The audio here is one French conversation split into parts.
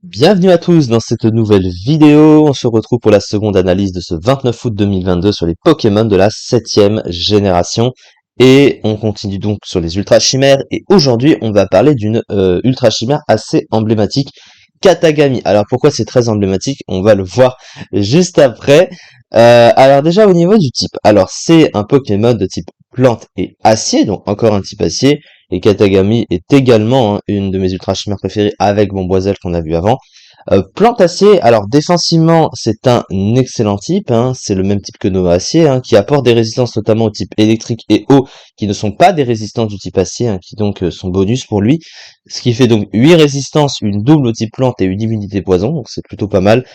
Bienvenue à tous dans cette nouvelle vidéo. On se retrouve pour la seconde analyse de ce 29 août 2022 sur les Pokémon de la 7e génération. Et on continue donc sur les Ultra Chimères. Et aujourd'hui, on va parler d'une Ultra Chimère assez emblématique, Katagami. Alors pourquoi c'est très emblématique? On va le voir juste après. Alors déjà au niveau du type. Alors c'est un Pokémon de type plante et acier, donc encore un type acier. Et Katagami est également une de mes ultra chimères préférées avec Bomboiselle qu'on a vu avant. Plantacier, alors défensivement, c'est un excellent type, hein, c'est le même type que Nova Acier, hein, qui apporte des résistances notamment au type électrique et eau, qui ne sont pas des résistances du type acier, hein, qui donc sont bonus pour lui. Ce qui fait donc 8 résistances, une double au type plante et une immunité poison, donc c'est plutôt pas mal.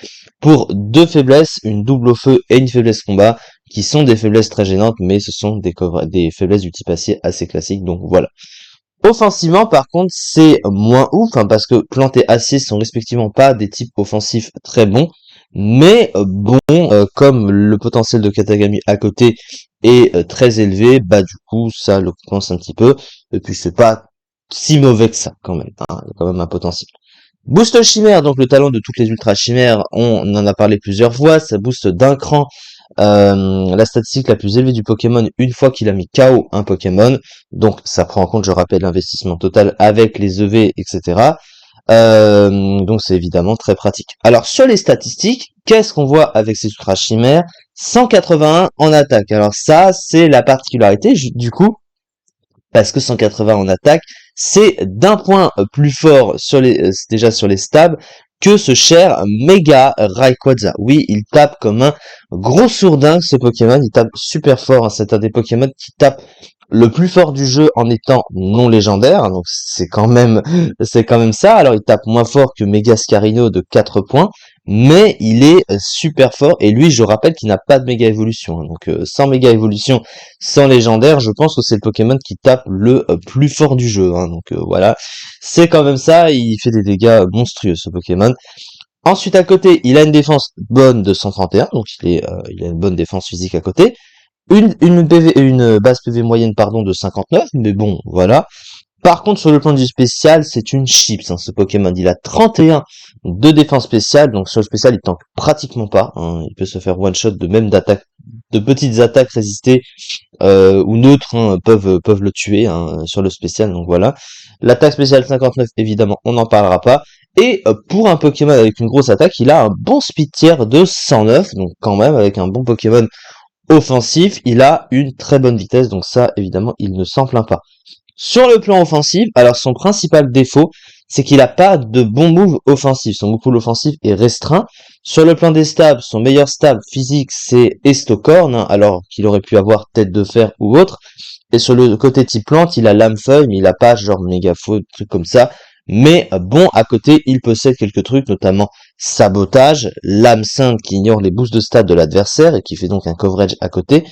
Pour deux faiblesses, une double au feu et une faiblesse combat, qui sont des faiblesses très gênantes, mais ce sont des faiblesses du type acier assez classiques, donc voilà. Offensivement, par contre, c'est moins ouf, hein, parce que Plante et Acier sont respectivement pas des types offensifs très bons, mais comme le potentiel de Katagami à côté est très élevé, bah du coup, ça le compense un petit peu, et puis c'est pas si mauvais que ça, quand même, hein, il y a quand même un potentiel. Boost chimère, donc le talent de toutes les ultra chimères, on en a parlé plusieurs fois, ça booste d'un cran la statistique la plus élevée du Pokémon une fois qu'il a mis KO un Pokémon. Donc ça prend en compte, je rappelle, l'investissement total avec les EV, etc. Donc c'est évidemment très pratique. Alors sur les statistiques, qu'est-ce qu'on voit avec ces ultra chimères? 181 en attaque. Alors ça, c'est la particularité du coup, parce que 180 en attaque, c'est d'un point plus fort sur déjà sur les stabs que ce cher Mega Rayquaza. Oui, il tape comme un gros sourdin ce Pokémon, il tape super fort, hein. C'est un des Pokémon qui tape le plus fort du jeu en étant non légendaire, donc c'est quand même ça. Alors il tape moins fort que Mega Scarino de 4 points, mais il est super fort, et lui je rappelle qu'il n'a pas de méga évolution, hein. Donc sans méga évolution, sans légendaire, je pense que c'est le Pokémon qui tape le plus fort du jeu, hein. Donc voilà, c'est quand même ça, il fait des dégâts monstrueux ce Pokémon. Ensuite à côté, il a une défense bonne de 131, donc il a une bonne défense physique à côté. Une base PV moyenne pardon de 59, mais bon, voilà. Par contre, sur le plan du spécial, c'est une chips, hein, ce Pokémon. Il a 31 de défense spéciale, donc sur le spécial, il tank pratiquement pas, hein. Il peut se faire one-shot de même d'attaques, de petites attaques résistées ou neutres, hein, peuvent le tuer, hein, sur le spécial, donc voilà. L'attaque spéciale 59, évidemment, on n'en parlera pas. Et pour un Pokémon avec une grosse attaque, il a un bon speed tier de 109, donc quand même, avec un bon Pokémon offensif, il a une très bonne vitesse, donc ça, évidemment, il ne s'en plaint pas. Sur le plan offensif, alors son principal défaut, c'est qu'il n'a pas de bon move offensif. Son move pool offensif est restreint. Sur le plan des stabs, son meilleur stab physique, c'est Estocorn, hein, alors qu'il aurait pu avoir Tête de Fer ou autre. Et sur le côté type plante, il a Lame Feuille, mais il a pas genre méga faux, trucs comme ça. Mais bon, à côté, il possède quelques trucs, notamment Sabotage, Lame Sainte qui ignore les boosts de stab de l'adversaire et qui fait donc un coverage à côté.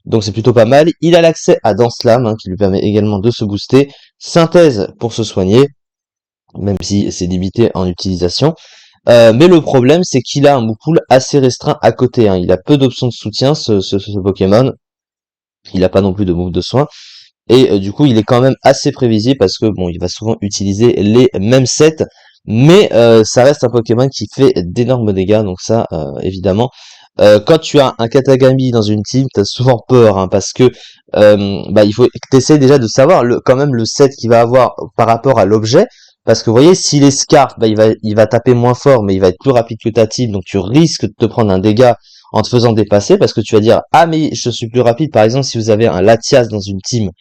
Donc c'est plutôt pas mal. Il a l'accès à Dance Lame, hein, qui lui permet également de se booster. Synthèse pour se soigner, même si c'est limité en utilisation. Mais le problème, c'est qu'il a un move pool assez restreint à côté, hein. Il a peu d'options de soutien, ce Pokémon. Il a pas non plus de move de soin. Et du coup, il est quand même assez prévisible parce que bon, il va souvent utiliser les mêmes sets. Mais ça reste un Pokémon qui fait d'énormes dégâts, donc ça, évidemment. Quand tu as un Katagami dans une team, t'as souvent peur, hein, parce que bah, il faut que t'essaies déjà de savoir quand même le set qu'il va avoir par rapport à l'objet. Parce que vous voyez, s'il est Scarf, bah, il va taper moins fort, mais il va être plus rapide que ta team, donc tu risques de te prendre un dégât en te faisant dépasser, parce que tu vas dire, ah mais je suis plus rapide. Par exemple, si vous avez un Latias dans une team,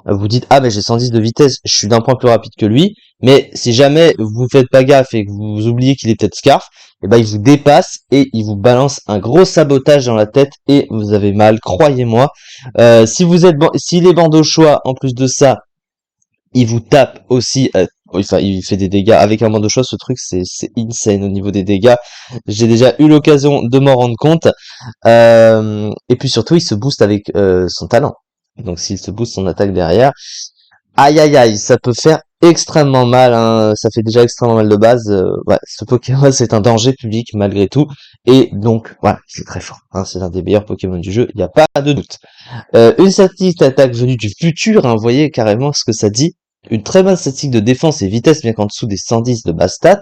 vous dites, ah mais j'ai 110 de vitesse, je suis d'un point plus rapide que lui, mais si jamais vous faites pas gaffe et que vous oubliez qu'il est peut-être Scarf, et ben il vous dépasse et il vous balance un gros sabotage dans la tête et vous avez mal, croyez-moi. S'il est bandeau choix, en plus de ça, il vous tape aussi, enfin il fait des dégâts avec un bandeau choix, ce truc c'est insane au niveau des dégâts. J'ai déjà eu l'occasion de m'en rendre compte. Et puis surtout il se booste avec son talent. Donc s'il se booste son attaque derrière, aïe aïe aïe, ça peut faire extrêmement mal, hein. Ça fait déjà extrêmement mal de base. Ouais, ce Pokémon c'est un danger public malgré tout. Et donc voilà, c'est très fort, hein. C'est l'un des meilleurs Pokémon du jeu, il n'y a pas de doute. Une statistique d'attaque venue du futur, hein, vous voyez carrément ce que ça dit. Une très bonne statistique de défense et vitesse, bien qu'en dessous des 110 de base stat.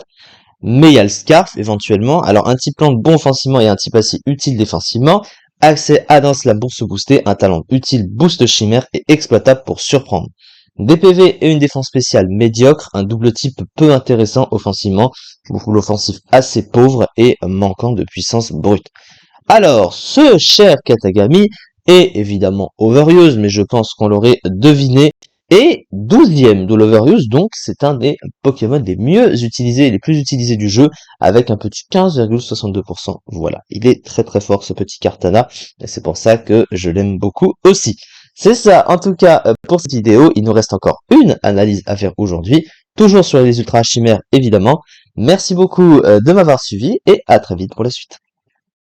Mais il y a le Scarf éventuellement. Alors un type plante bon offensivement et un type acier utile défensivement. Accès à Danse la bourse boostée, un talent utile boost chimère et exploitable pour surprendre. Des PV et une défense spéciale médiocre, un double type peu intéressant offensivement, l'offensif assez pauvre et manquant de puissance brute. Alors, ce cher Katagami est évidemment overuse, mais je pense qu'on l'aurait deviné, et 12e de l'overuse, donc c'est un des Pokémon les mieux utilisés et les plus utilisés du jeu, avec un petit 15,62%. Voilà, il est très très fort ce petit Kartana, et c'est pour ça que je l'aime beaucoup aussi. C'est ça, en tout cas, pour cette vidéo, il nous reste encore une analyse à faire aujourd'hui, toujours sur les ultra chimères évidemment. Merci beaucoup de m'avoir suivi, et à très vite pour la suite.